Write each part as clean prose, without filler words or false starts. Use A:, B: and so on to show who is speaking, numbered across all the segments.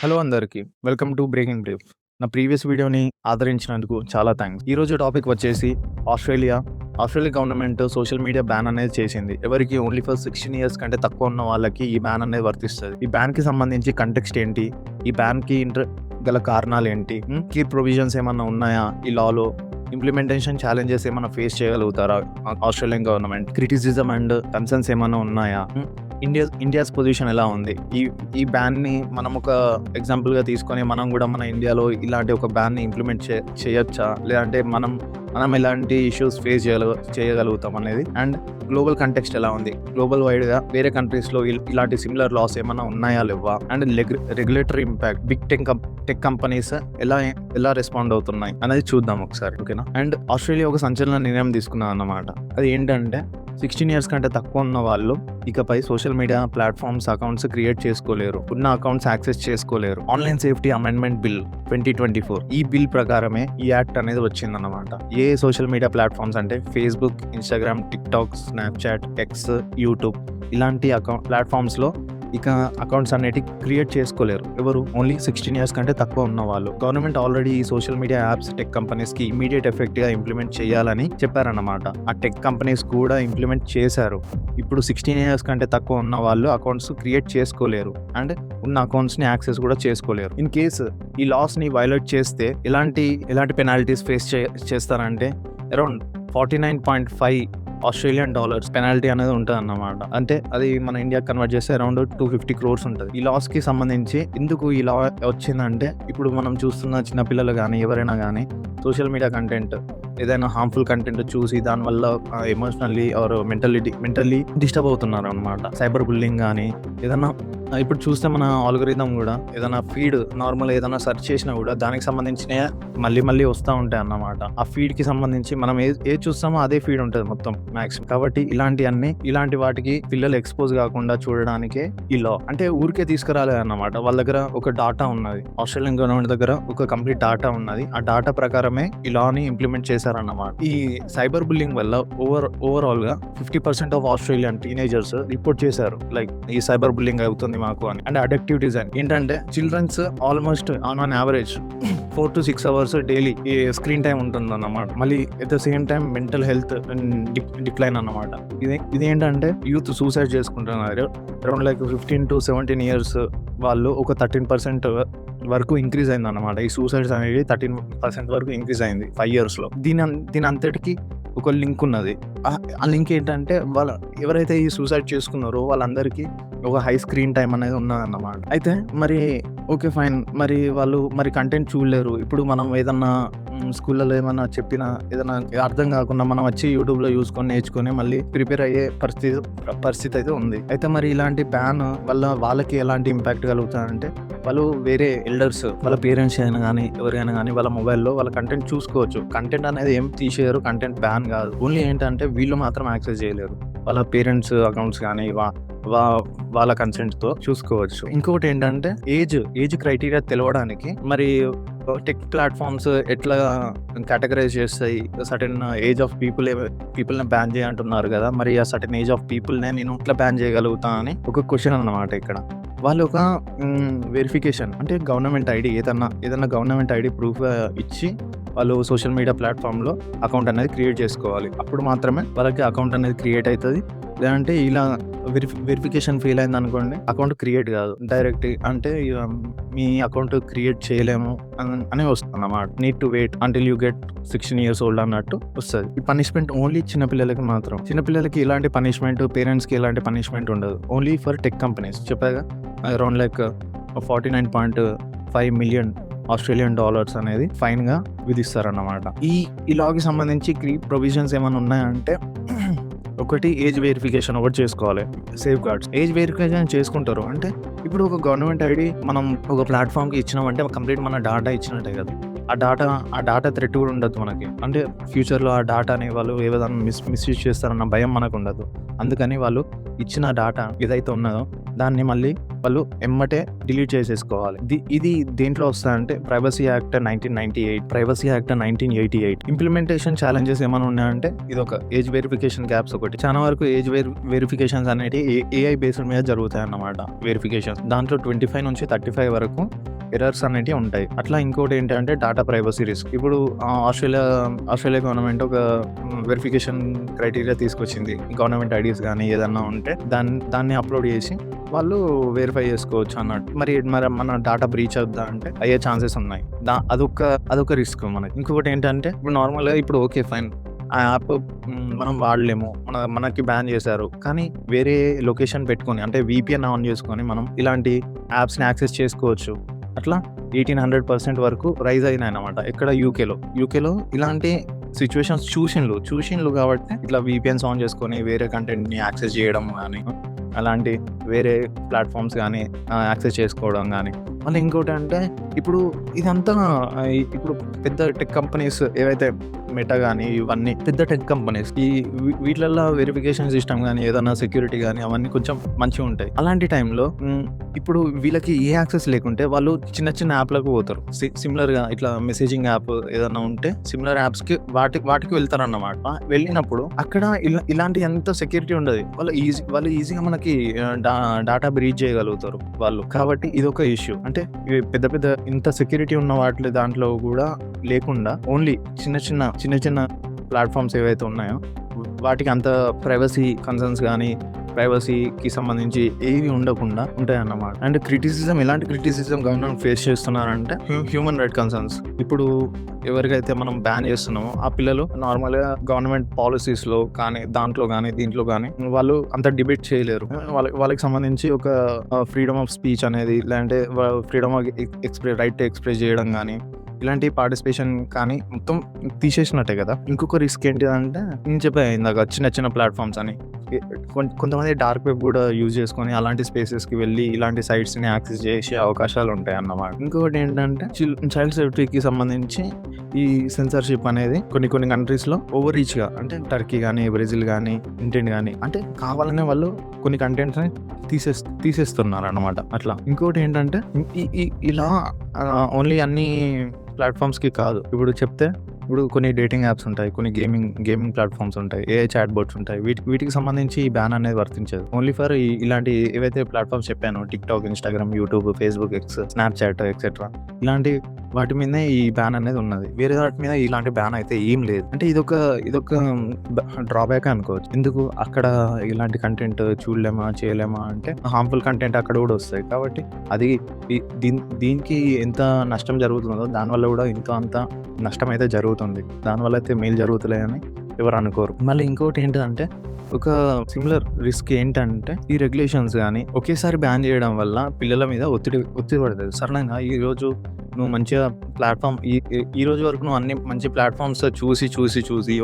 A: Hello అందరికీ. Welcome to breaking brief. నా previous వీడియోని ఆదరించినందుకు చాలా థాంక్స్. ఈరోజు టాపిక్ వచ్చేసి Australia. Australia government social media ban అనేది చేసింది. ఎవరికి ఓన్లీ ఫర్ 16 ఇయర్స్ కంటే తక్కువ ఉన్న వాళ్ళకి ఈ బ్యాన్ అనేది వర్తిస్తది. ఈ బ్యాన్‌కి సంబంధించి కంటెక్స్ట్ ఏంటి? ఈ బ్యాన్‌కి గల కారణాలేంటి? కీ ప్రొవిజన్స్ ఏమన్నా ఉన్నాయా ఈ లాలో? ఇంప్లిమెంటేషన్ ఛాలెంజెస్ ఏమైనా ఫేస్ చేయగలుగుతారా Australian government? Criticism and concerns ఏమైనా ఉన్నాయా? ఇండియాస్ పొజిషన్ ఎలా ఉంది? ఈ బ్యాన్ని మనం ఒక ఎగ్జాంపుల్గా తీసుకొని మనం కూడా మన ఇండియాలో ఇలాంటి ఒక బ్యాన్ని ఇంప్లిమెంట్ చేయొచ్చా, లేదంటే మనం ఎలాంటి ఇష్యూస్ ఫేస్ చేయగలుగుతాం అనేది. అండ్ గ్లోబల్ కంటెక్స్ట్ ఎలా ఉంది? గ్లోబల్ వైడ్గా వేరే కంట్రీస్లో ఇలాంటి సిమిలర్ లాస్ ఏమైనా ఉన్నాయా లేవా? And regulatory impact, big tech companies ఎలా రెస్పాండ్ అవుతున్నాయి అనేది చూద్దాం ఒకసారి, ఓకేనా? అండ్ ఆస్ట్రేలియా ఒక సంచలన నిర్ణయం తీసుకున్నది అన్నమాట. అది ఏంటంటే 16 ఇయర్స్ కంటే తక్కువ ఉన్న వాళ్ళు ఇకపై social media platforms accounts create చేసుకోలేరు, ఉన్న అకౌంట్స్ యాక్సెస్ చేసుకోలేరు. ఆన్లైన్ సేఫ్టీ అమెండ్మెంట్ బిల్ 2024 ఈ బిల్ ప్రకారమే ఈ యాక్ట్ అనేది వచ్చిందన్నమాట. ఏ సోషల్ మీడియా ప్లాట్ఫామ్స్ అంటే Facebook, Instagram, TikTok, Snapchat, X, YouTube ఇలాంటి ప్లాట్ఫామ్స్లో ఇక అకౌంట్స్ అనేటి క్రియేట్ చేసుకోలేరు ఎవరు? ఓన్లీ 16 ఇయర్స్ కంటే తక్కువ ఉన్న వాళ్ళు. గవర్నమెంట్ ఆల్రెడీ ఈ సోషల్ మీడియా యాప్స్ టెక్ కంపెనీస్కి ఇమీడియట్ ఎఫెక్ట్గా ఇంప్లిమెంట్ చేయాలని చెప్పారన్నమాట. ఆ టెక్ కంపెనీస్ కూడా ఇంప్లిమెంట్ చేశారు. ఇప్పుడు 16 ఇయర్స్ కంటే తక్కువ ఉన్న వాళ్ళు అకౌంట్స్ క్రియేట్ చేసుకోలేరు అండ్ ఉన్న అకౌంట్స్ని యాక్సెస్ కూడా చేసుకోలేరు. ఇన్ కేసు ఈ లాస్ని వైలేట్ చేస్తే ఎలాంటి పెనాల్టీస్ ఫేస్ చేస్తారంటే అరౌండ్ 49.5 ఆస్ట్రేలియన్ డాలర్స్ పెనాల్టీ అనేది ఉంటుంది అన్నమాట. అంటే అది మన ఇండియా కన్వర్ట్ చేస్తే అరౌండ్ 250 crores ఉంటుంది. ఈ లాస్కి సంబంధించి ఎందుకు ఈ లా వచ్చిందంటే, ఇప్పుడు మనం చూస్తున్న చిన్నపిల్లలు కానీ ఎవరైనా కానీ సోషల్ మీడియా కంటెంట్, ఏదైనా హార్మ్ఫుల్ కంటెంట్ చూసి దానివల్ల ఎమోషనల్లీ ఆర్ మెంటల్లీ డిస్టర్బ్ అవుతున్నారు అనమాట. సైబర్ బుల్లింగ్ కానీ ఏదైనా ఇప్పుడు చూస్తే మన ఆల్గోరిథం కూడా ఏదైనా ఫీడ్ నార్మల్ ఏదైనా సెర్చ్ చేసినా కూడా దానికి సంబంధించిన మళ్ళీ వస్తూ ఉంటాయి అన్నమాట. ఆ ఫీడ్కి సంబంధించి మనం ఏది చూస్తామో అదే ఫీడ్ ఉంటుంది మొత్తం మ్యాక్సిమం. కాబట్టి ఇలాంటి వాటికి పిల్లలు ఎక్స్పోజ్ కాకుండా చూడడానికే ఈ లా. అంటే ఊరికే తీసుకురాలేదు అన్నమాట. వాళ్ళ దగ్గర ఒక డాటా ఉన్నది, ఆస్ట్రేలియన్ గవర్నమెంట్ దగ్గర ఒక కంప్లీట్ డాటా ఉన్నది. ఆ డాటా ప్రకారమే ఈ లాని ఇంప్లిమెంట్ చేశారన్నమాట. ఈ సైబర్ బుల్లింగ్ వల్ల ఓవరాల్ గా 50% ఆఫ్ ఆస్ట్రేలియన్ టీనేజర్స్ రిపోర్ట్ చేశారు, లైక్ ఈ సైబర్ బుల్లింగ్ అవుతుంది మాకు అని. అండ్ అడిక్టివ్ డిజైన్ ఏంటంటే childrens almost on average 4 to 6 hours daily ఈ స్క్రీన్ టైం ఉంటుంది అన్నమాట. మళ్ళీ at the same time mental health decline అన్నమాట. ఇదేంటంటే యూత్ సూసైడ్ చేసుకుంటున్నారు. అరౌండ్ లైక్ 15 to 17 years వాళ్ళు ఒక 13% వరకు ఇంక్రీజ్ అయింది అన్నమాట. ఈ సూసైడ్స్ అనేది 13% వరకు ఇంక్రీజ్ అయింది 5 yearsలో. దీని అంతటికి ఒక లింక్ ఉన్నది. ఆ లింక్ ఏంటంటే ఎవరైతే ఈ సూసైడ్ చేసుకున్నారో వాళ్ళందరికీ ఒక హై స్క్రీన్ టైం అనేది ఉన్నదన్నమాట. అయితే మరి ఓకే ఫైన్, మరి కంటెంట్ చూడలేరు. ఇప్పుడు మనం ఏదన్నా స్కూళ్ళలో ఏమన్నా చెప్పినా ఏదైనా అర్థం కాకుండా మనం వచ్చి యూట్యూబ్లో చూసుకొని నేర్చుకొని మళ్ళీ ప్రిపేర్ అయ్యే పరిస్థితి అయితే ఉంది. అయితే మరి ఇలాంటి బ్యాన్ వల్ల వాళ్ళకి ఎలాంటి ఇంపాక్ట్ కలుగుతుందంటే, వాళ్ళు వేరే ఎల్డర్స్ వాళ్ళ పేరెంట్స్ అయినా కానీ ఎవరైనా కానీ వాళ్ళ మొబైల్లో వాళ్ళ కంటెంట్ చూసుకోవచ్చు. కంటెంట్ అనేది ఏం తీసేయరు, కంటెంట్ బ్యాన్ కాదు. ఓన్లీ ఏంటంటే వీళ్ళు మాత్రం యాక్సెస్ చేయలేరు. వాళ్ళ పేరెంట్స్ అకౌంట్స్ కానీ వాళ్ళ కన్సెంట్తో చూసుకోవచ్చు. ఇంకొకటి ఏంటంటే ఏజ్ క్రైటీరియా తెలవడానికి మరి టెక్ ప్లాట్ఫామ్స్ ఎట్లా కేటగరైజ్ చేస్తాయి? సర్టెన్ ఏజ్ ఆఫ్ పీపుల్ని బ్యాన్ చేయంటున్నారు కదా, మరి ఆ సర్టెన్ ఏజ్ ఆఫ్ పీపుల్నే నేను ఎట్లా బ్యాన్ చేయగలుగుతా అని ఒక క్వశ్చన్ అన్నమాట. ఇక్కడ వాళ్ళు ఒక వెరిఫికేషన్ అంటే గవర్నమెంట్ ఐడి ఏదన్నా గవర్నమెంట్ ఐడి ప్రూఫ్ ఇచ్చి వాళ్ళు సోషల్ మీడియా ప్లాట్ఫామ్లో అకౌంట్ అనేది క్రియేట్ చేసుకోవాలి. అప్పుడు మాత్రమే వాళ్ళకి అకౌంట్ అనేది క్రియేట్ అవుతుంది. లేదంటే ఇలా వెరిఫికేషన్ ఫెయిల్ అయింది అనుకోండి, అకౌంట్ క్రియేట్ కాదు. డైరెక్ట్ అంటే మీ అకౌంట్ క్రియేట్ చేయలేము అని వస్తుంది అన్నమాట. Need to wait until you get 16 years old అన్నట్టు వస్తుంది. ఈ పనిష్మెంట్ ఓన్లీ చిన్నపిల్లలకి మాత్రం. చిన్నపిల్లలకి ఇలాంటి పనిష్మెంట్, పేరెంట్స్కి ఎలాంటి పనిష్మెంట్ ఉండదు. Only for tech companies. చెప్పాగా around like 49.5 million Australian dollars అనేది ఫైన్ గా విధిస్తారన్నమాట. ఈ లాకి సంబంధించి ప్రొవిజన్స్ ఏమైనా ఉన్నాయంటే, ఒకటి ఏజ్ వెరిఫికేషన్ ఒకటి చేసుకోవాలి. సేఫ్ గార్డ్స్ ఏజ్ వెరిఫికేషన్ చేసుకుంటారు అంటే, ఇప్పుడు ఒక గవర్నమెంట్ ఐడి మనం ఒక ప్లాట్ఫామ్కి ఇచ్చినామంటే కంప్లీట్ మన డాటా ఇచ్చినట్టే కదా. ఆ డాటా థ్రెట్ కూడా ఉండదు మనకి. అంటే ఫ్యూచర్‌లో ఆ డాటాని వాళ్ళు ఏ విధంగా మిస్‌యూజ్ చేస్తారన్న భయం మనకుండదు. అందుకని వాళ్ళు ఇచ్చిన డాటా ఏదైతే ఉన్నదో దాన్ని మళ్ళీ వాళ్ళు ఎమ్మటే డిలీట్ చేసేసుకోవాలి. ఇది దేంట్లో వస్తదంటే ప్రైవసీ యాక్ట్ 1988 ఇంప్లిమెంటేషన్ ఛాలెంజెస్ ఏమైనా ఉన్నాయంటే ఇదొక ఏజ్ వెరిఫికేషన్ గ్యాప్స్ ఒకటి. చాలా వరకు ఏజ్ వెరిఫికేషన్స్ అనేటివి ఏఐ బేస్డ్ మీద జరుగుతాయన్నమాట వెరిఫికేషన్స్. దాంట్లో 25 నుంచి 35 వరకు ఎర్రర్స్ అనేటివి ఉంటాయి. అట్లా ఇంకోటి ఏంటంటే డాటా ప్రైవసీ రిస్క్. ఇప్పుడు ఆస్ట్రేలియా గవర్నమెంట్ ఒక వెరిఫికేషన్ క్రైటీరియా తీసుకొచ్చింది. గవర్నమెంట్ ఐడీస్ కానీ ఏదన్నా ఉంటే దాన్ని అప్లోడ్ చేసి వాళ్ళు వెరిఫై చేసుకోవచ్చు అన్నట్టు. మరి మన డాటా బ్రీచ్ అవుద్దా అంటే అయ్యే ఛాన్సెస్ ఉన్నాయి. అదొక రిస్క్ మనకి. ఇంకొకటి ఏంటంటే ఇప్పుడు నార్మల్గా ఇప్పుడు ఓకే ఫైన్ ఆ యాప్ మనం వాడలేము, మనకి బ్యాన్ చేశారు, కానీ వేరే లొకేషన్ పెట్టుకొని అంటే VPN ఆన్ చేసుకొని మనం ఇలాంటి యాప్స్ని యాక్సెస్ చేసుకోవచ్చు. అట్లా 1800% వరకు రైజ్ అయినాయి అన్నమాట. ఇక్కడ యూకేలో ఇలాంటి సిచ్యువేషన్స్ చూసిండ్లు కాబట్టి ఇట్లా VPNs ఆన్ చేసుకొని వేరే కంటెంట్ని యాక్సెస్ చేయడం కానీ అలాంటి వేరే ప్లాట్ఫామ్స్ కానీ యాక్సెస్ చేసుకోవడం కానీ. మళ్ళీ ఇంకోటి అంటే ఇప్పుడు ఇదంతా ఇప్పుడు పెద్ద టెక్ కంపెనీస్ ఏవైతే మెటా కానీ ఇవన్నీ పెద్ద టెక్ కంపెనీస్ వీటిలలో వెరిఫికేషన్ సిస్టమ్ కానీ ఏదైనా సెక్యూరిటీ కానీ అవన్నీ కొంచెం మంచిగా ఉంటాయి. అలాంటి టైంలో ఇప్పుడు వీళ్ళకి ఏ యాక్సెస్ లేకుంటే వాళ్ళు చిన్న యాప్లకు పోతారు. సిమిలర్గా ఇట్లా మెసేజింగ్ యాప్ ఏదైనా ఉంటే సిమిలర్ యాప్స్కి వాటికి వెళ్తారన్నమాట. వెళ్ళినప్పుడు అక్కడ ఇలాంటి ఎంత సెక్యూరిటీ ఉండదు. వాళ్ళు ఈజీగా మనకి డాటా బ్రీచ్ చేయగలుగుతారు వాళ్ళు. కాబట్టి ఇదొక ఇష్యూ. అంటే పెద్ద ఇంత సెక్యూరిటీ ఉన్న వాటి దాంట్లో కూడా లేకుండా ఓన్లీ చిన్న ప్లాట్ఫామ్స్ ఏవైతే ఉన్నాయో వాటికి అంత ప్రైవసీ కన్సర్న్స్ కానీ ప్రైవసీకి సంబంధించి ఏవి ఉండకుండా ఉంటాయి అన్నమాట. అండ్ ఎలాంటి క్రిటిసిజం గవర్నమెంట్ ఫేస్ చేస్తున్నారంటే హ్యూమన్ రైట్ కన్సర్న్స్. ఇప్పుడు ఎవరికైతే మనం బ్యాన్ చేస్తున్నామో ఆ పిల్లలు నార్మల్గా గవర్నమెంట్ పాలసీస్లో కానీ దీంట్లో కానీ వాళ్ళు అంత డిబేట్ చేయలేరు. వాళ్ళకి సంబంధించి ఒక ఫ్రీడమ్ ఆఫ్ స్పీచ్ అనేది లేదంటే freedom of right to express చేయడం కానీ ఇలాంటి పార్టిసిపేషన్ కానీ మొత్తం తీసేసినట్టే కదా. ఇంకొక రిస్క్ ఏంటిదంటే నేను చెప్పాను ఇందాక చిన్న ప్లాట్ఫామ్స్ అని కొంతమంది డార్క్ వెబ్ కూడా యూజ్ చేసుకొని అలాంటి స్పేసెస్కి వెళ్ళి ఇలాంటి సైట్స్ని యాక్సెస్ చేసే అవకాశాలు ఉంటాయి అన్నమాట. ఇంకొకటి ఏంటంటే చైల్డ్ సేఫ్టీకి సంబంధించి ఈ సెన్సర్షిప్ అనేది కొన్ని కంట్రీస్లో ఓవర్ రీచ్గా అంటే టర్కీ కానీ బ్రెజిల్ కానీ ఇండియన్ కానీ అంటే కావాలనే వాళ్ళు కొన్ని కంటెంట్స్ని తీసేస్తున్నారు అన్నమాట. అట్లా ఇంకోటి ఏంటంటే ఇలా ఓన్లీ అన్ని ప్లాట్ఫామ్స్కి కాదు. ఇప్పుడు కొన్ని డేటింగ్ యాప్స్ ఉంటాయి, కొన్ని గేమింగ్ ప్లాట్ఫామ్స్ ఉంటాయి, AI చాట్ బోట్స్ ఉంటాయి. వీటికి సంబంధించి ఈ బ్యాన్ అనేది వర్తించదు. ఓన్లీ ఫర్ ఇలాంటి ఏవైతే ప్లాట్ఫామ్స్ చెప్పాను TikTok, Instagram, YouTube, Facebook, X, Snapchat etcetera ఇలాంటి వాటి మీదనే ఈ బ్యాన్ అనేది ఉన్నది. వేరే వాటి మీద ఇలాంటి బ్యాన్ అయితే ఏం లేదు. అంటే ఇదొక డ్రాబ్యాక్ అనుకోవచ్చు. ఎందుకు అక్కడ ఇలాంటి కంటెంట్ చేయలేమా అంటే హార్మ్ఫుల్ కంటెంట్ అక్కడ కూడా వస్తాయి. కాబట్టి అది దీనికి ఎంత నష్టం జరుగుతుందో దానివల్ల కూడా అంత నష్టం అయితే జరుగుతుంది. దానివల్ల అయితే మేలు జరుగుతులేదని ఎవరు అనుకోరు. మళ్ళీ ఇంకోటి ఏంటంటే ఒక సిమిలర్ రిస్క్ ఏంటంటే ఈ రెగ్యులేషన్స్ కానీ ఒకేసారి బ్యాన్ చేయడం వల్ల పిల్లల మీద ఒత్తిడి పడుతుంది. సడన్గా ఈరోజు నువ్వు మంచిగా ప్లాట్ఫామ్ ఈ రోజు వరకు నువ్వు అన్ని మంచి ప్లాట్ఫామ్స్ చూసి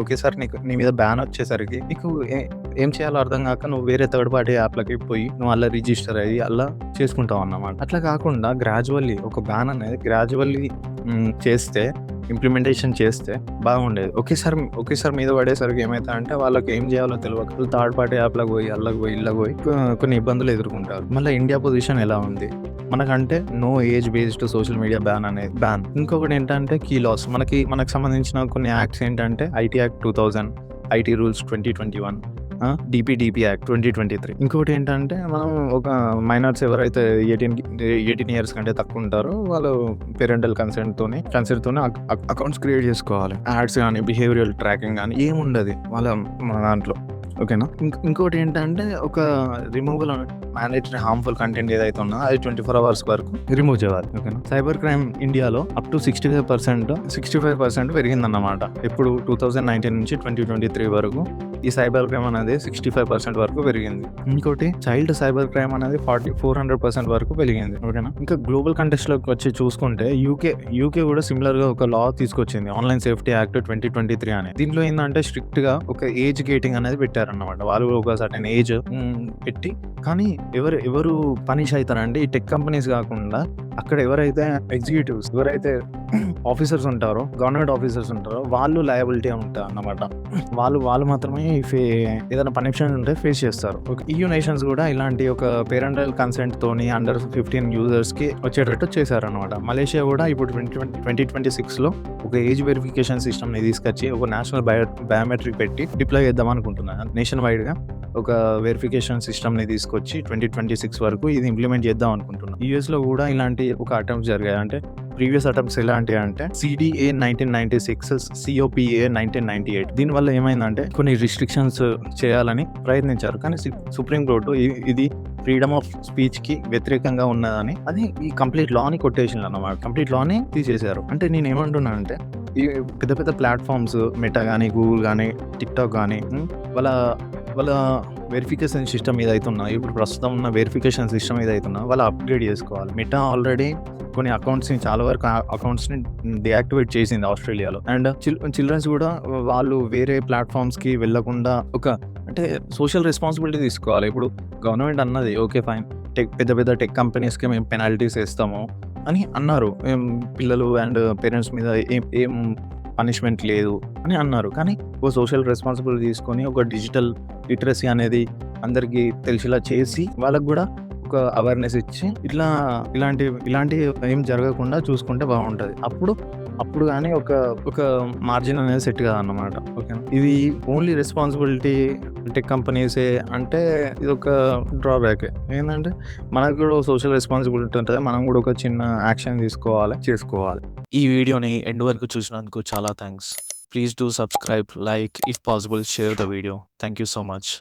A: ఒకేసారి నీ మీద బ్యాన్ వచ్చేసరికి నీకు ఏం చేయాలో అర్థం కాక నువ్వు వేరే థర్డ్ పార్టీ యాప్లకి పోయి నువ్వు అలా రిజిస్టర్ అయ్యి అలా చేసుకుంటావు అన్నమాట. అట్లా కాకుండా గ్రాడ్యువల్లీ ఒక బ్యాన్ అనేది ఇంప్లిమెంటేషన్ చేస్తే బాగుండేది. ఒకేసారి మీద పడేసరికి ఏమైతే అంటే వాళ్ళకి ఏం చేయాలో తెలియక థర్డ్ పార్టీ యాప్లకు పోయి ఇళ్ళకి పోయి కొన్ని ఇబ్బందులు ఎదుర్కొంటారు. మళ్ళీ ఇండియా పొజిషన్ ఎలా ఉంది మనకంటే no age based social media ban. ఇంకొకటి ఏంటంటే కీ లాస్. మనకు సంబంధించిన కొన్ని యాక్ట్స్ ఏంటంటే IT act 2000, IT rules 2021, DPDP act 2023. ఇంకోటి ఏంటంటే మనం ఒక మైనర్స్ ఎవరైతే 18 ఇయర్స్ కంటే తక్కువ ఉంటారో వాళ్ళు పేరెంటల్ కన్సెంట్తోనే అకౌంట్స్ క్రియేట్ చేసుకోవాలి. యాడ్స్ కానీ బిహేవియరల్ ట్రాకింగ్ కానీ ఏముండదు మన దాంట్లో. ఓకేనా. ఇంకోటి ఏంటంటే ఒక రిమూవల్ మ్యాండేటరీ హార్మ్ఫుల్ కంటెంట్ ఏదైతే ఉన్నదో అది 24 hours వరకు రిమూవ్ చేయాలి. ఓకేనా. సైబర్ క్రైమ్ ఇండియాలో అప్ టు 65% పెరిగిందన్నమాట. ఇప్పుడు 2019 నుంచి 2023 వరకు ఈ సైబర్ క్రైమ్ అనేది 65% వరకు పెరిగింది. ఇంకోటి చైల్డ్ సైబర్ క్రైమ్ అనేది 400% వరకు పెరిగింది. ఓకేనా. ఇంకా గ్లోబల్ కంటెక్స్ట్లోకి వచ్చి చూసుకుంటే యూకే కూడా సిమిలర్ గా ఒక లా తీసుకొచ్చింది, ఆన్లైన్ సేఫ్టీ యాక్ట్ 2023 అనేది. దీంట్లో ఏంటంటే స్ట్రిక్ట్ గా ఒక ఏజ్ గేటింగ్ అనేది పెట్టారన్నమాట. వాళ్ళు ఒక సర్టెన్ ఏజ్ పెట్టి కానీ ఎవరు పనిష్ అవుతారంటే ఈ టెక్ కంపెనీస్ కాకుండా అక్కడ ఎవరైతే ఎగ్జిక్యూటివ్స్, ఎవరైతే ఆఫీసర్స్ ఉంటారో, గవర్నమెంట్ ఆఫీసర్స్ ఉంటారో వాళ్ళు లయబిలిటీ ఉంటారు అన్నమాట. వాళ్ళు మాత్రమే ఏదైనా పనిష్మెంట్ ఉంటే ఫేస్ చేస్తారు. EU నేషన్స్ కూడా ఇలాంటి ఒక పేరెంటల్ కన్సెంట్ తోని అండర్ 15 యూజర్స్ కి వచ్చేటట్టు చేశారనమాట. మలేషియా కూడా ఇప్పుడు 2026లో ఒక ఏజ్ వెరిఫికేషన్ సిస్టమ్ ని తీసుకొచ్చి ఒక నేషనల్ బయోమెట్రిక్ పెట్టి డిప్లాయ్ చేద్దాం అనుకుంటున్నాను. నేషన్ వైడ్ గా ఒక వెరిఫికేషన్ సిస్టమ్ ని తీసుకొచ్చి 2026 వరకు ఇది ఇంప్లిమెంట్ చేద్దాం అనుకుంటున్నాం. US లో కూడా ఇలాంటి ఒక అటెంప్ట్స్ జరిగాయి. అంటే ప్రీవియస్ అటెంప్ట్స్ ఎలాంటివి అంటే CDA 1996, COPA 1998. దీనివల్ల ఏమైందంటే కొన్ని రిస్ట్రిక్షన్స్ చేయాలని ప్రయత్నించారు, కానీ సుప్రీం కోర్టు ఇది ఫ్రీడమ్ ఆఫ్ స్పీచ్ కి వ్యతిరేకంగా ఉన్నదని అది ఈ కంప్లీట్ లాని కొట్టేసింది అన్నమాట. కంప్లీట్ లాని తీసేశారు. అంటే నేను ఏమంటున్నా అంటే ఈ పెద్ద పెద్ద ప్లాట్ఫామ్స్ మెటా కానీ, గూగుల్ కానీ, టిక్టాక్ కానీ వాళ్ళ వెరిఫికేషన్ సిస్టమ్ ఏదైతే ఉన్నా, ఇప్పుడు ప్రస్తుతం ఉన్న వెరిఫికేషన్ సిస్టమ్ ఏదైతే ఉన్నా వాళ్ళు అప్గ్రేడ్ చేసుకోవాలి. మెటా ఆల్రెడీ కొన్ని అకౌంట్స్ని, చాలా వరకు అకౌంట్స్ని డియాక్టివేట్ చేసింది ఆస్ట్రేలియాలో. అండ్ చిల్డ్రన్స్ కూడా వాళ్ళు వేరే ప్లాట్ఫామ్స్కి వెళ్ళకుండా అంటే సోషల్ రెస్పాన్సిబిలిటీ తీసుకోవాలి. ఇప్పుడు గవర్నమెంట్ అన్నది ఓకే ఫైన్, పెద్ద పెద్ద టెక్ కంపెనీస్కి మేము పెనాల్టీస్ వేస్తాము అని అన్నారు. పిల్లలు అండ్ పేరెంట్స్ మీద ఏం పనిష్మెంట్ లేదు అని అన్నారు. కానీ ఒక సోషల్ రెస్పాన్సిబిలిటీ తీసుకొని ఒక డిజిటల్ లిటరసీ అనేది అందరికీ తెలిసేలా చేసి వాళ్ళకు కూడా ఒక అవేర్నెస్ ఇచ్చి ఇలాంటి ఏం జరగకుండా చూసుకుంటే బాగుంటుంది. అప్పుడు కానీ ఒక మార్జిన్ అనేది సెట్ కాదన్నమాట. ఓకే, ఇది ఓన్లీ రెస్పాన్సిబిలిటీ టెక్ కంపెనీసే అంటే ఇది ఒక డ్రాబ్యాక్. ఏంటంటే మనకు కూడా సోషల్ రెస్పాన్సిబిలిటీ ఉంటుంది, మనం కూడా ఒక చిన్న యాక్షన్ చేసుకోవాలి.
B: ఈ వీడియోని ఎండ్ వరకు చూసినందుకు చాలా thanks. Please do subscribe, like, if possible share the video. Thank you so much.